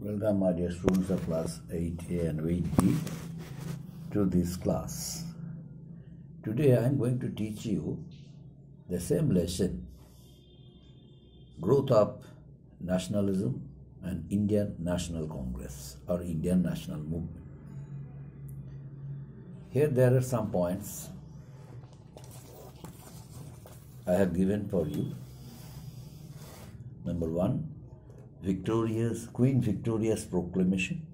Welcome, my dear students of class 8A and 8B to this class. Today I am going to teach you the same lesson, growth of nationalism and Indian National Congress or Indian National Movement. Here there are some points I have given for you. Number 1, Queen Victoria's proclamation.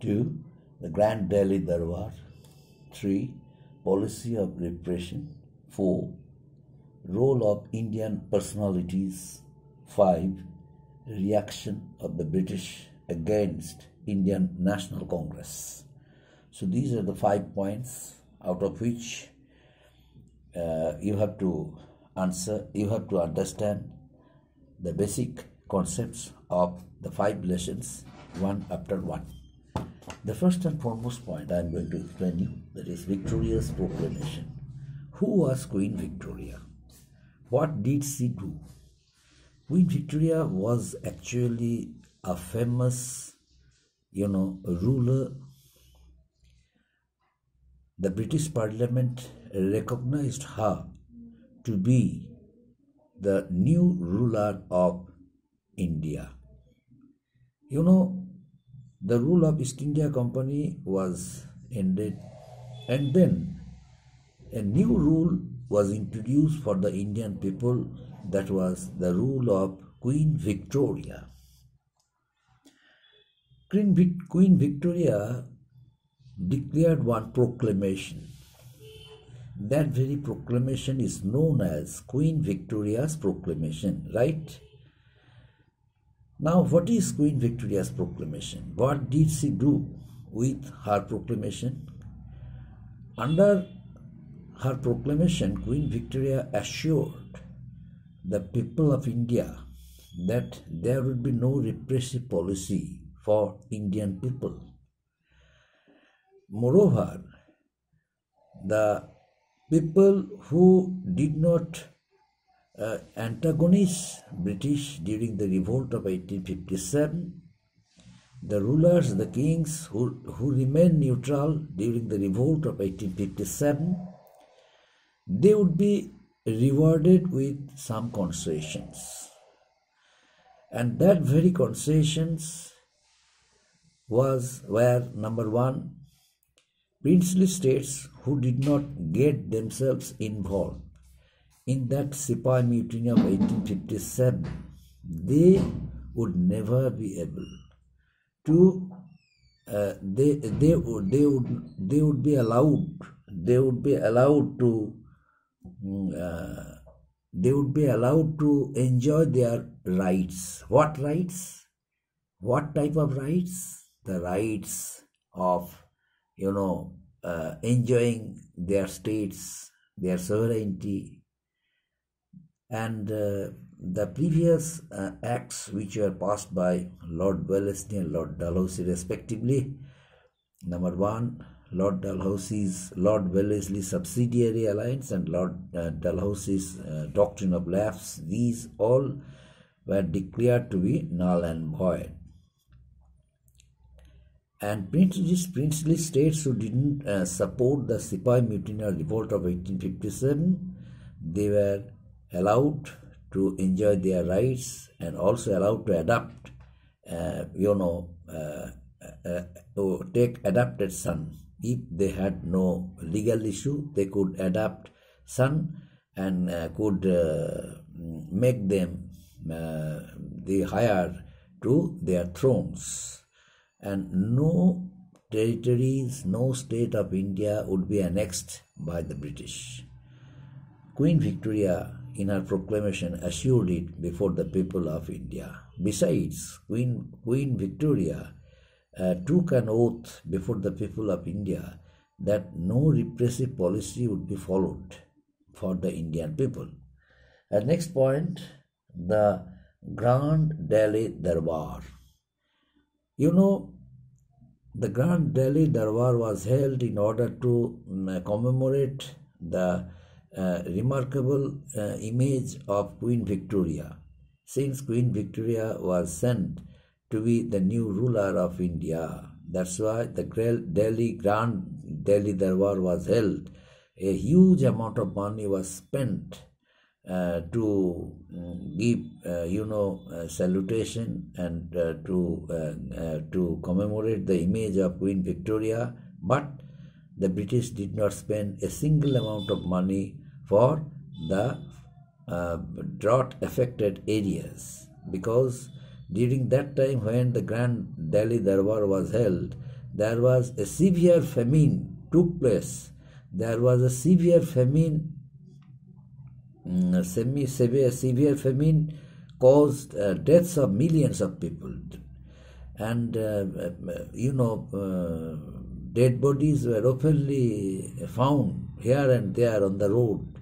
2, the Grand Delhi Darbar. 3, policy of repression. 4, role of Indian personalities. 5, reaction of the British against Indian National Congress. So these are the 5 points out of which you have to answer, you have to understand the basic concepts of the 5 lessons, one after one. The first and foremost point I am going to explain you, that is Victoria's proclamation. Who was Queen Victoria? What did she do? Queen Victoria was actually a famous, ruler. The British Parliament recognized her to be the new ruler of India. The rule of East India Company was ended, and then a new rule was introduced for the Indian people, that was the rule of Queen Victoria. Queen Victoria declared one proclamation. That very proclamation is known as Queen Victoria's proclamation, right? Now, what is Queen Victoria's proclamation? What did she do with her proclamation? Under her proclamation, Queen Victoria assured the people of India that there would be no repressive policy for Indian people. Moreover, the people who did not antagonize British during the revolt of 1857, the rulers, the kings who remained neutral during the revolt of 1857, they would be rewarded with some concessions. And that very concessions were number 1, princely states who did not get themselves involved in that Sepoy Mutiny of 1857, they would never be able to. They would be allowed to enjoy their rights. What rights? What type of rights? The rights of enjoying their states, their sovereignty, and the previous acts which were passed by Lord Wellesley and Lord Dalhousie respectively. Number 1, Lord Wellesley's subsidiary alliance and Lord Dalhousie's doctrine of lapse, these all were declared to be null and void. And princely states who didn't support the Sepoy Mutiny or revolt of 1857, they were allowed to enjoy their rights and also allowed to adopt, to take adopted son. If they had no legal issue, they could adopt son and could make them the heir to their thrones. And no territories, no state of India would be annexed by the British. Queen Victoria, in her proclamation, assured it before the people of India. Besides, Queen Victoria took an oath before the people of India that no repressive policy would be followed for the Indian people. And next point, the Grand Delhi Darbar. The Grand Delhi Darbar was held in order to commemorate the remarkable image of Queen Victoria, since Queen Victoria was sent to be the new ruler of India. That's why the Grand Delhi Darbar was held. A huge amount of money was spent to give, salutation and to commemorate the image of Queen Victoria. But the British did not spend a single amount of money for the drought-affected areas, because during that time when the Grand Delhi Darbar was held, there was a severe famine took place. There was a severe famine, severe famine caused deaths of millions of people, and dead bodies were openly found here and there on the road.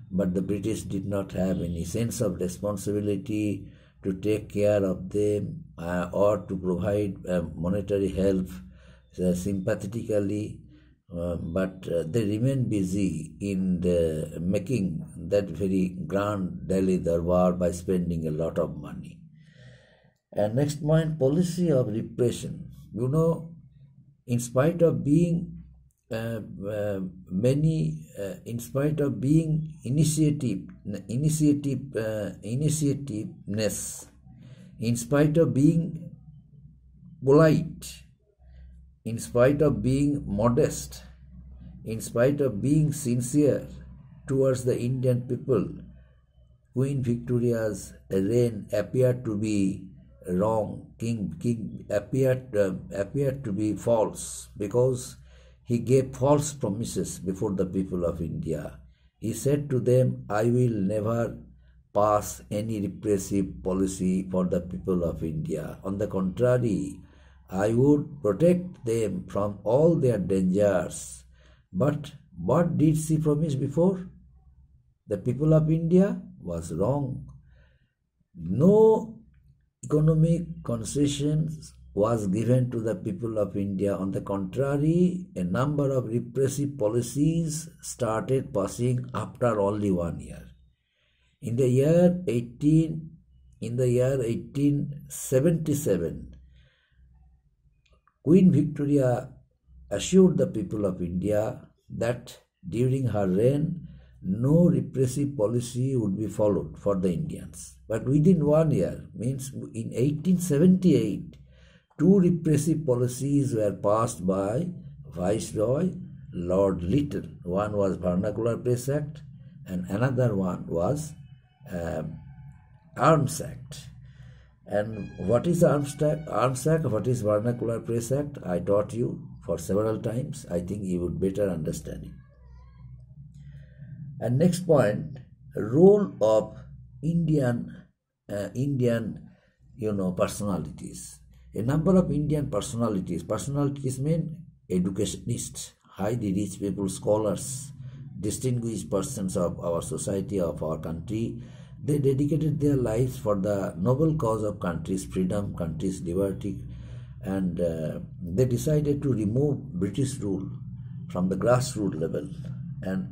But the British did not have any sense of responsibility to take care of them or to provide monetary help sympathetically, but they remained busy in making that very Grand Delhi Darbar by spending a lot of money. And next point, policy of repression. In spite of being in spite of being initiativeness, in spite of being polite, in spite of being modest, in spite of being sincere towards the Indian people, Queen Victoria's reign appeared to be wrong. King appeared to be false, because he gave false promises before the people of India. He said to them, I will never pass any repressive policy for the people of India. On the contrary, I would protect them from all their dangers. But what did she promise before? The people of India was wrong. No economic concessions was given to the people of India. On the contrary, a number of repressive policies started passing after only 1 year. In the year 1877, Queen Victoria assured the people of India that during her reign, no repressive policy would be followed for the Indians. But within 1 year, means in 1878, 2 repressive policies were passed by Viceroy Lord Lytton. One was Vernacular Press Act and another one was Arms Act. And what is Arms Act? What is Vernacular Press Act? I taught you for several times. I think you would better understand it. And next point, role of Indian personalities. A number of Indian personalities mean educationists, highly rich people, scholars, distinguished persons of our society, of our country. They dedicated their lives for the noble cause of country's freedom, country's liberty, and they decided to remove British rule from the grassroots level and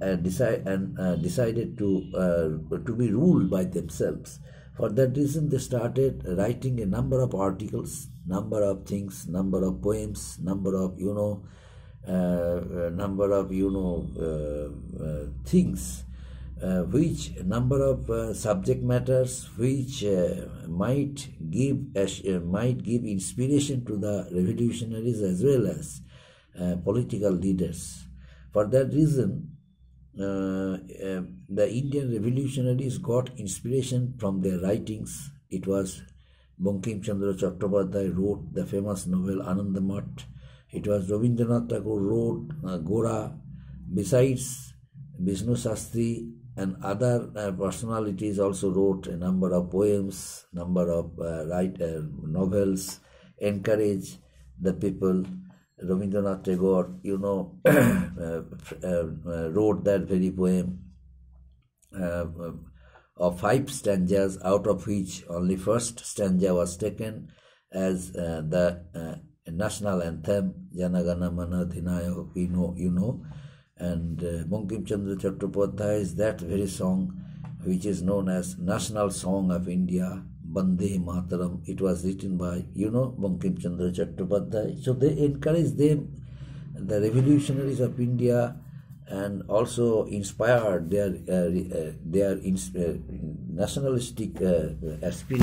decided to be ruled by themselves. For that reason, they started writing a number of articles, number of things, number of poems, number of things, which number of subject matters which might give inspiration to the revolutionaries as well as political leaders. For that reason, the Indian revolutionaries got inspiration from their writings. It was Bankim Chandra Chattopadhyay wrote the famous novel Anandamath. It was Rabindranath Tagore wrote Gora. Besides, Vishnu Shastri and other personalities also wrote a number of poems, number of novels, encourage the people. Rabindranath Tagore, wrote that very poem of 5 stanzas, out of which only first stanza was taken as the national anthem, Jana Gana Mana Adhinayaka, you know. And Bankim Chandra Chattopadhyay is that very song which is known as National Song of India, Bande Mataram. It was written by, Bankim Chandra Chattopadhyay. So they encouraged them, the revolutionaries of India, and also inspired their nationalistic aspiration